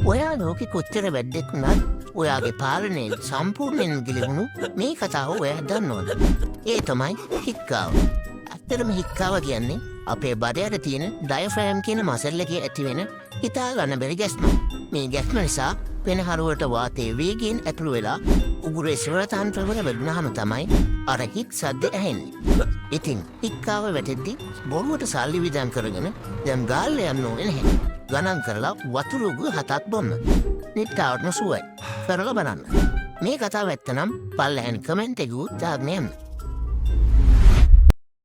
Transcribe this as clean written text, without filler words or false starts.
ඔයා ලෝකෙ කොච්චර වැද්දෙක් වුණත් ඔයාගේ පාලනයෙන් සම්පූර්ණයෙන් ගිලිහුණු මේ කතාව ඔයා දන්නවද? ඒ තමයි හික්කාව. ඇත්තටම හික්කාව කියන්නේ අපේ බඩයට තියෙන ඩයෆ්‍රෑම් කියන මසල් එකේ ඇතිවෙන හිතා ගන්න බැරි ගැස්ම. මේ ගැස්ම නිසා පෙනහරුවට වාතයේ වේගයෙන් ඇතුළු වෙලා උගුරේ ශ්‍රවණතන්ත්‍රවල වැඩුණාම තමයි අර හික් සද්ද ඇහෙන්නේ. ඉතින් හික්කාව වැටෙද්දි බොරුවට සල්ලි විදන් කරගෙන දැන් ගාල්ල යන්න ඕනේ නැහැ. ගණන් කරලා වතුර උගු 7ක් බොන්න. නිට්ටාවටම සුවයි. කරලා බලන්න. මේ කතාව ඇත්තනම් පල්ලෙහාන් කමෙන්ට් එකකුත් දාන්න යන්න.